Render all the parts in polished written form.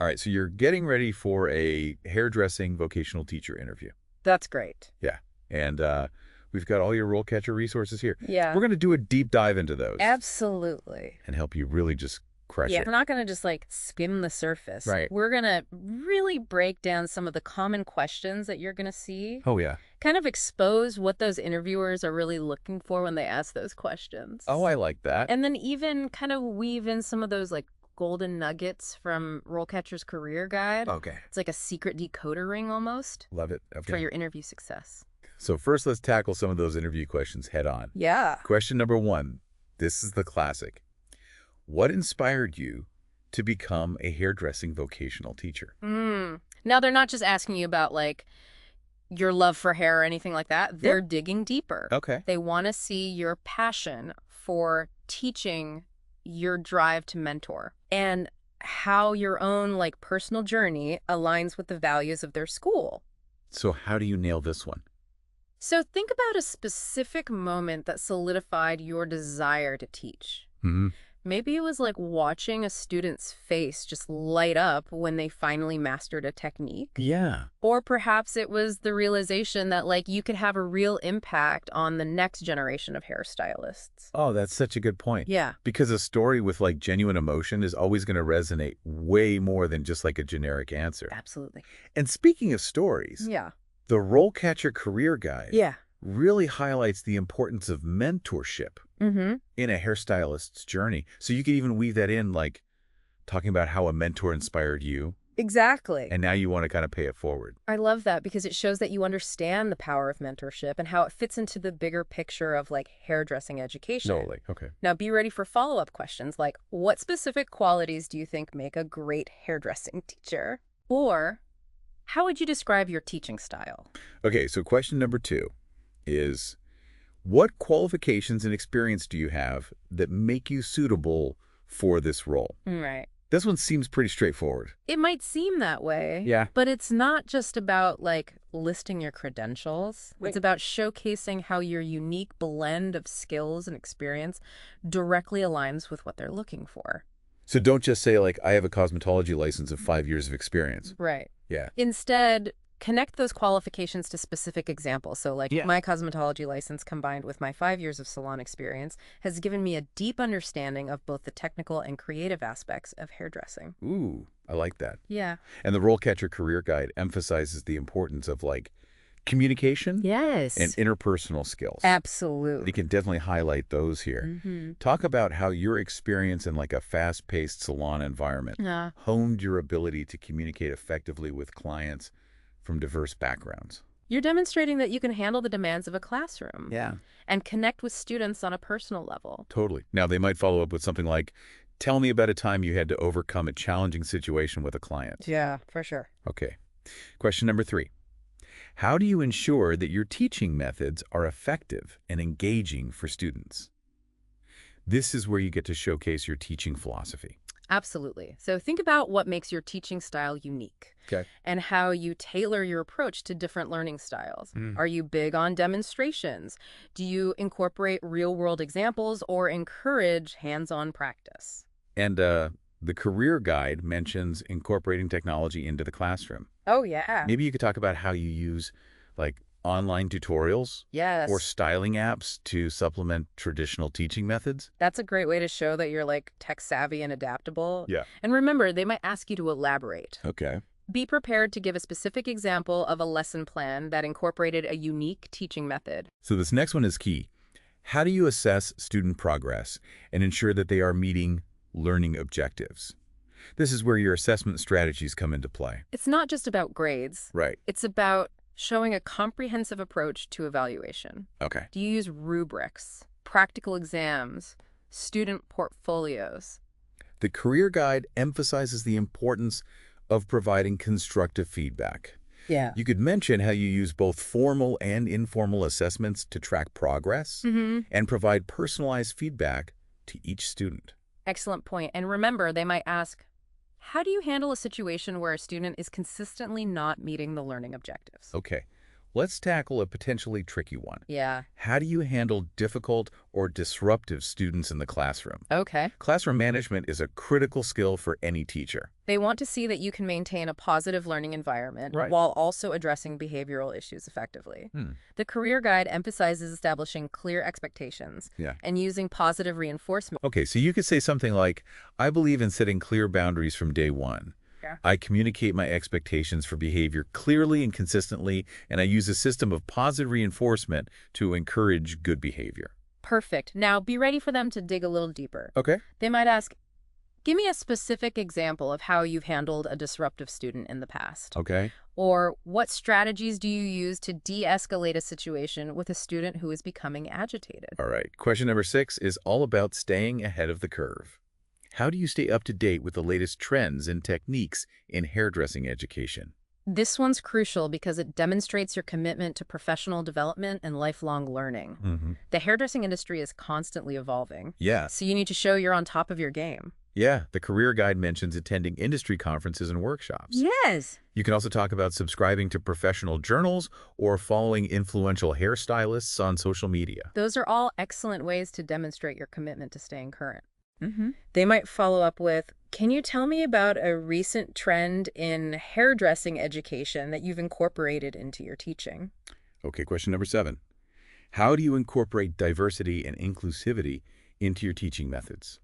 All right, so you're getting ready for a hairdressing vocational teacher interview. That's great. Yeah, and we've got all your RoleCatcher resources here. Yeah. We're going to do a deep dive into those Absolutely. and help you really just crush Yeah, it. we're not going to just like skim the surface. Right. We're going to really break down some of the common questions that you're going to see, Oh, yeah. kind of expose what those interviewers are really looking for when they ask those questions. Oh, I like that. And then even kind of weave in some of those like golden nuggets from RoleCatcher's Career Guide. Okay. It's like a secret decoder ring almost Love it. Okay. for your interview success. So first, let's tackle some of those interview questions head on. Yeah. Question number 1. This is the classic. What inspired you to become a hairdressing vocational teacher? Now, they're not just asking you about like your love for hair or anything like that. They're digging deeper. Okay. They want to see your passion for teaching, your drive to mentor, and how your own like personal journey aligns with the values of their school. So how do you nail this one? So think about a specific moment that solidified your desire to teach. Maybe it was like watching a student's face just light up when they finally mastered a technique. Yeah. Or perhaps it was the realization that like you could have a real impact on the next generation of hairstylists. Oh, that's such a good point. Yeah. Because a story with like genuine emotion is always going to resonate way more than just like a generic answer. Absolutely. And speaking of stories, Yeah. the RoleCatcher Career Guide Yeah. really highlights the importance of mentorship in a hairstylist's journey. So you could even weave that in, like talking about how a mentor inspired you, Exactly. and now you want to kind of pay it forward. I love that because it shows that you understand the power of mentorship and how it fits into the bigger picture of like hairdressing education. Totally. Okay. Now be ready for follow-up questions like, what specific qualities do you think make a great hairdressing teacher? Or how would you describe your teaching style? Okay, so question number 2 is, what qualifications and experience do you have that make you suitable for this role? Right. This one seems pretty straightforward. It might seem that way. Yeah. But it's not just about like listing your credentials. Right. It's about showcasing how your unique blend of skills and experience directly aligns with what they're looking for. So don't just say, like, I have a cosmetology license of 5 years of experience. Right. Yeah. Instead, connect those qualifications to specific examples. So like my cosmetology license combined with my 5 years of salon experience has given me a deep understanding of both the technical and creative aspects of hairdressing. Ooh, I like that. Yeah. And the RoleCatcher Career Guide emphasizes the importance of, like, communication Yes. and interpersonal skills. Absolutely. You can definitely highlight those here. Talk about how your experience in, like, a fast-paced salon environment honed your ability to communicate effectively with clients from diverse backgrounds. You're demonstrating that you can handle the demands of a classroom. Yeah. And connect with students on a personal level. Totally. Now, they might follow up with something like, tell me about a time you had to overcome a challenging situation with a client. Yeah, for sure. Okay. Question number 3. How do you ensure that your teaching methods are effective and engaging for students? This is where you get to showcase your teaching philosophy. Absolutely. So think about what makes your teaching style unique. Okay. And how you tailor your approach to different learning styles. Are you big on demonstrations? Do you incorporate real-world examples or encourage hands-on practice? And the career guide mentions incorporating technology into the classroom. Oh, yeah. Maybe you could talk about how you use, like, online tutorials Yes. or styling apps to supplement traditional teaching methods. That's a great way to show that you're like tech savvy and adaptable. Yeah. And remember, they might ask you to elaborate. Okay. Be prepared to give a specific example of a lesson plan that incorporated a unique teaching method. So this next one is key. How do you assess student progress and ensure that they are meeting learning objectives? This is where your assessment strategies come into play. It's not just about grades. Right. It's about showing a comprehensive approach to evaluation. Okay. Do you use rubrics, practical exams, student portfolios? The career guide emphasizes the importance of providing constructive feedback. Yeah. You could mention how you use both formal and informal assessments to track progress and provide personalized feedback to each student. Excellent point. And remember, they might ask, how do you handle a situation where a student is consistently not meeting the learning objectives? Okay. let's tackle a potentially tricky one. Yeah. How do you handle difficult or disruptive students in the classroom? Okay. Classroom management is a critical skill for any teacher. They want to see that you can maintain a positive learning environment Right. while also addressing behavioral issues effectively. The career guide emphasizes establishing clear expectations Yeah. and using positive reinforcement. Okay, so you could say something like, I believe in setting clear boundaries from day one. Yeah. I communicate my expectations for behavior clearly and consistently, and I use a system of positive reinforcement to encourage good behavior. Perfect. Now be ready for them to dig a little deeper. Okay. They might ask, give me a specific example of how you've handled a disruptive student in the past. Okay. Or what strategies do you use to de-escalate a situation with a student who is becoming agitated? All right. Question number 6 is all about staying ahead of the curve. How do you stay up to date with the latest trends and techniques in hairdressing education? This one's crucial because it demonstrates your commitment to professional development and lifelong learning. The hairdressing industry is constantly evolving, Yeah. so you need to show you're on top of your game. Yeah. The career guide mentions attending industry conferences and workshops. Yes. You can also talk about subscribing to professional journals or following influential hairstylists on social media. Those are all excellent ways to demonstrate your commitment to staying current. They might follow up with, can you tell me about a recent trend in hairdressing education that you've incorporated into your teaching? Okay, question number 7. How do you incorporate diversity and inclusivity into your teaching methods?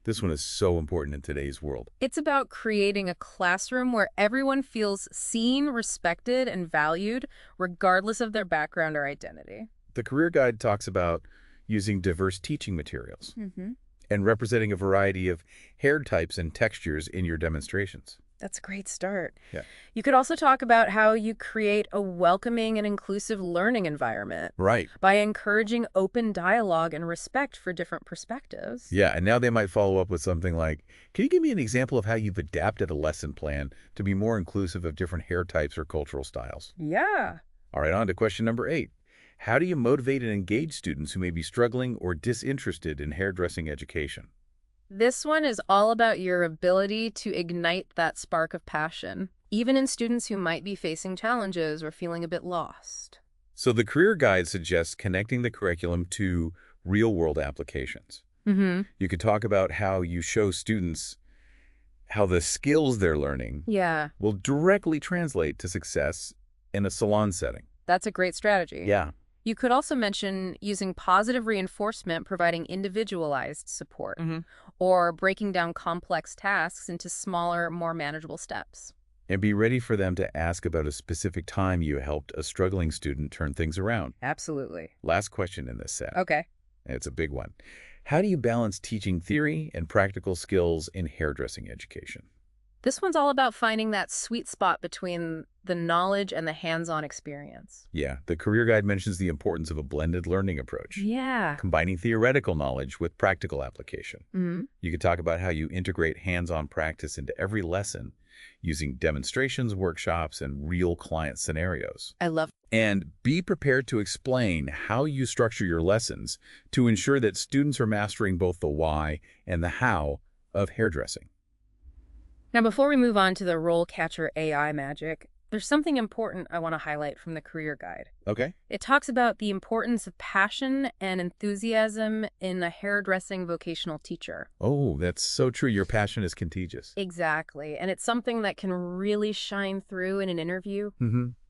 This one is so important in today's world. It's about creating a classroom where everyone feels seen, respected, and valued, regardless of their background or identity. The career guide talks about using diverse teaching materials and representing a variety of hair types and textures in your demonstrations. That's a great start. Yeah. You could also talk about how you create a welcoming and inclusive learning environment Right. by encouraging open dialogue and respect for different perspectives. Yeah, and now they might follow up with something like, can you give me an example of how you've adapted a lesson plan to be more inclusive of different hair types or cultural styles? Yeah. All right, on to question number 8. How do you motivate and engage students who may be struggling or disinterested in hairdressing education? This one is all about your ability to ignite that spark of passion, even in students who might be facing challenges or feeling a bit lost. So the career guide suggests connecting the curriculum to real-world applications. You could talk about how you show students how the skills they're learning will directly translate to success in a salon setting. That's a great strategy. Yeah. You could also mention using positive reinforcement, providing individualized support, or breaking down complex tasks into smaller, more manageable steps. And be ready for them to ask about a specific time you helped a struggling student turn things around. Absolutely. Last question in this set. Okay. It's a big one. How do you balance teaching theory and practical skills in hairdressing education? This one's all about finding that sweet spot between the knowledge and the hands-on experience. Yeah, the career guide mentions the importance of a blended learning approach, Yeah. combining theoretical knowledge with practical application. You could talk about how you integrate hands-on practice into every lesson using demonstrations, workshops, and real client scenarios. I love. And be prepared to explain how you structure your lessons to ensure that students are mastering both the why and the how of hairdressing. Now, before we move on to the RoleCatcher AI magic, there's something important I want to highlight from the career guide. Okay. It talks about the importance of passion and enthusiasm in a hairdressing vocational teacher. Oh, that's so true. Your passion is contagious. Exactly. And it's something that can really shine through in an interview.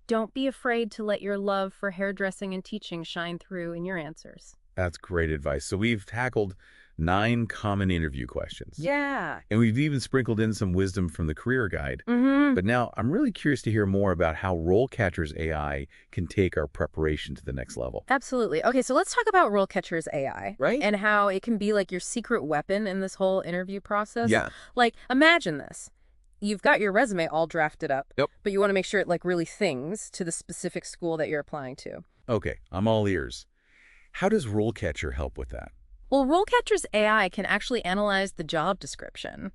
Don't be afraid to let your love for hairdressing and teaching shine through in your answers. That's great advice. So we've tackled 9 common interview questions. Yeah. And we've even sprinkled in some wisdom from the career guide. But now I'm really curious to hear more about how RoleCatcher's AI can take our preparation to the next level. Absolutely. Okay, so let's talk about RoleCatcher's AI. Right? And how it can be like your secret weapon in this whole interview process. Yeah. Like, imagine this. You've got your resume all drafted up, Yep. but you want to make sure it like really sings to the specific school that you're applying to. Okay, I'm all ears. How does RoleCatcher help with that? Well, RoleCatcher's AI can actually analyze the job description.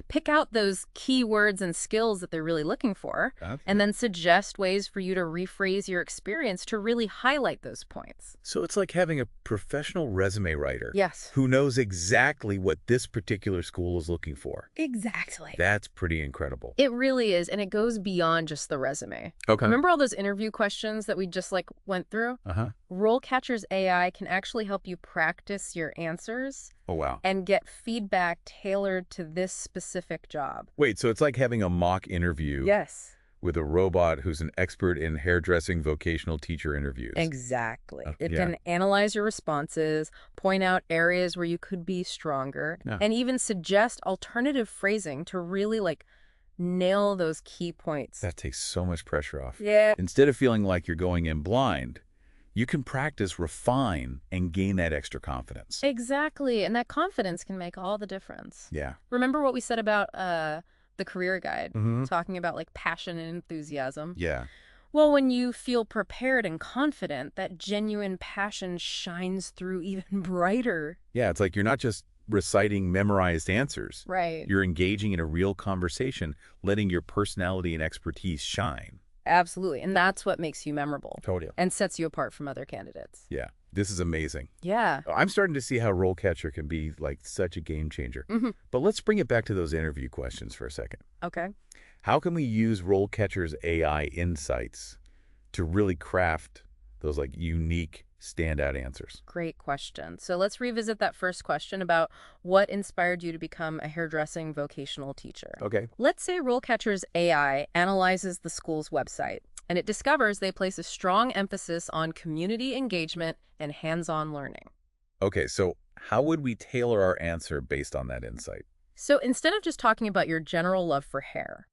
Pick out those keywords and skills that they're really looking for, and then suggest ways for you to rephrase your experience to really highlight those points. So it's like having a professional resume writer. Yes. Who knows exactly what this particular school is looking for. Exactly. That's pretty incredible. It really is, and it goes beyond just the resume. Okay. Remember all those interview questions that we just went through? RoleCatcher's AI can actually help you practice your answers. Oh, wow. And get feedback tailored to this specific job. Wait, so it's like having a mock interview. Yes. With a robot who's an expert in hairdressing vocational teacher interviews. Exactly. It can analyze your responses, point out areas where you could be stronger, and even suggest alternative phrasing to really nail those key points. That takes so much pressure off. Yeah. Instead of feeling like you're going in blind, you can practice, refine, and gain that extra confidence. Exactly. And that confidence can make all the difference. Yeah. Remember what we said about the career guide, talking about passion and enthusiasm? Yeah. Well, when you feel prepared and confident, that genuine passion shines through even brighter. Yeah, it's like you're not just reciting memorized answers. Right. You're engaging in a real conversation, letting your personality and expertise shine. Absolutely. And that's what makes you memorable. Totally. And sets you apart from other candidates. Yeah. This is amazing. Yeah. I'm starting to see how RoleCatcher can be such a game changer. But let's bring it back to those interview questions for a second. Okay. How can we use RoleCatcher's AI insights to really craft those unique standout answers? Great question. So let's revisit that first question about what inspired you to become a hairdressing vocational teacher. Okay. Let's say RoleCatcher's AI analyzes the school's website, and it discovers they place a strong emphasis on community engagement and hands-on learning. Okay, so how would we tailor our answer based on that insight? So instead of just talking about your general love for hair,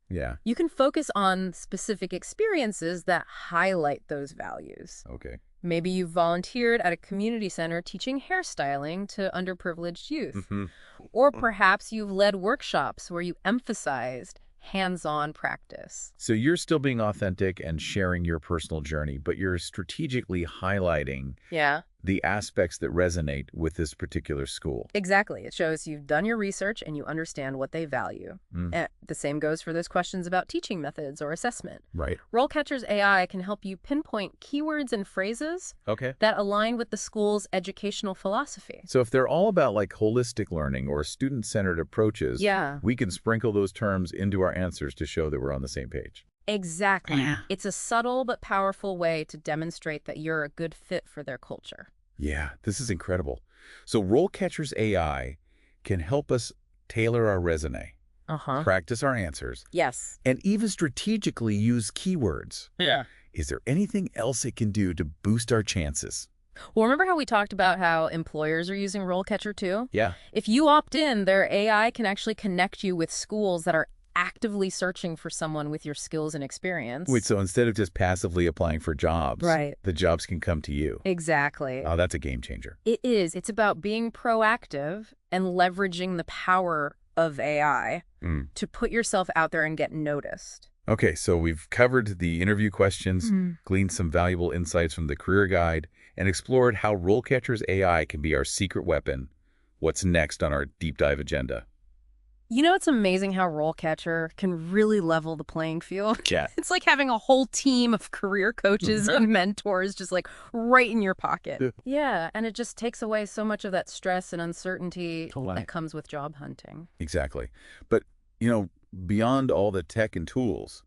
you can focus on specific experiences that highlight those values. Okay. Maybe you volunteered at a community center teaching hairstyling to underprivileged youth. Or perhaps you've led workshops where you emphasized hands-on practice. So you're still being authentic and sharing your personal journey, but you're strategically highlighting the aspects that resonate with this particular school. Exactly. It shows you've done your research and you understand what they value. And the same goes for those questions about teaching methods or assessment. Right. RoleCatcher's AI can help you pinpoint keywords and phrases that align with the school's educational philosophy. So if they're all about holistic learning or student-centered approaches, we can sprinkle those terms into our answers to show that we're on the same page. Exactly. It's a subtle but powerful way to demonstrate that you're a good fit for their culture. Yeah, this is incredible. So RoleCatcher's AI can help us tailor our resume, practice our answers, and even strategically use keywords. Is there anything else it can do to boost our chances? Well, remember how we talked about how employers are using RoleCatcher too? Yeah. If you opt in, their AI can actually connect you with schools that are actively searching for someone with your skills and experience. Wait, so instead of just passively applying for jobs, the jobs can come to you. Exactly. Oh, that's a game changer. It is. It's about being proactive and leveraging the power of AI to put yourself out there and get noticed. Okay, so we've covered the interview questions, gleaned some valuable insights from the career guide, and explored how RoleCatcher's AI can be our secret weapon. What's next on our deep dive agenda? You know, it's amazing how RoleCatcher can really level the playing field. Yeah. It's like having a whole team of career coaches and mentors just right in your pocket. Yeah, and it just takes away so much of that stress and uncertainty that comes with job hunting. Exactly. But, beyond all the tech and tools,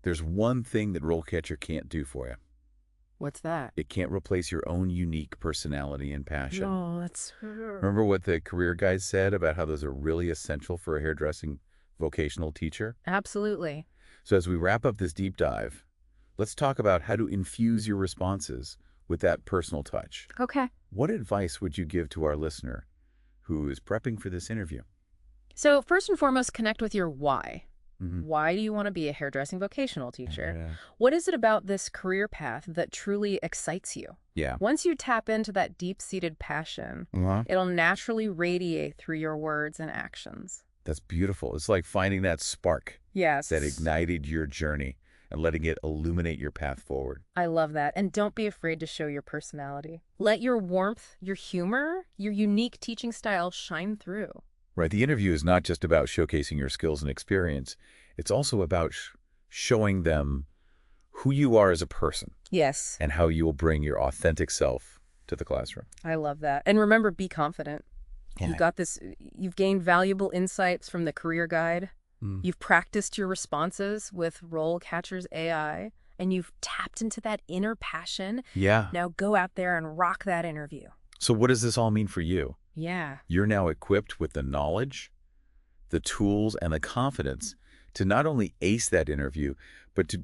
there's one thing that RoleCatcher can't do for you. What's that? It can't replace your own unique personality and passion. No, that's... Remember what the career guide said about how those are really essential for a hairdressing vocational teacher? Absolutely. So as we wrap up this deep dive, let's talk about how to infuse your responses with that personal touch. Okay. What advice would you give to our listener who is prepping for this interview? So first and foremost, connect with your why. Why do you want to be a hairdressing vocational teacher? What is it about this career path that truly excites you? Once you tap into that deep-seated passion, it'll naturally radiate through your words and actions. That's beautiful. It's like finding that spark that ignited your journey and letting it illuminate your path forward. I love that. And don't be afraid to show your personality. Let your warmth, your humor, your unique teaching style shine through. Right. The interview is not just about showcasing your skills and experience. It's also about showing them who you are as a person. Yes. And how you will bring your authentic self to the classroom. I love that. And remember, be confident. Yeah. You got this. You've gained valuable insights from the career guide. You've practiced your responses with RoleCatcher's AI, and you've tapped into that inner passion. Yeah. Now go out there and rock that interview. So what does this all mean for you? Yeah. You're now equipped with the knowledge, the tools, and the confidence to not only ace that interview, but to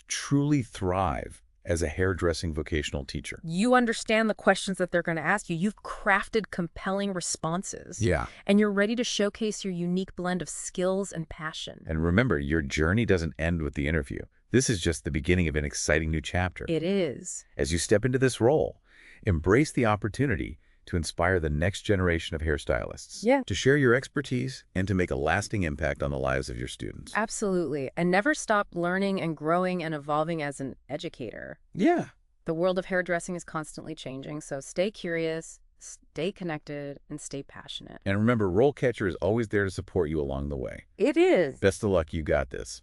truly thrive as a hairdressing vocational teacher. You understand the questions that they're going to ask you. You've crafted compelling responses. Yeah. And you're ready to showcase your unique blend of skills and passion. And remember, your journey doesn't end with the interview. This is just the beginning of an exciting new chapter. It is. As you step into this role, embrace the opportunity to inspire the next generation of hairstylists. Yeah. To share your expertise and to make a lasting impact on the lives of your students. Absolutely. And never stop learning and growing and evolving as an educator. Yeah. The world of hairdressing is constantly changing, so stay curious, stay connected, and stay passionate. And remember, RoleCatcher is always there to support you along the way. It is. Best of luck, you got this.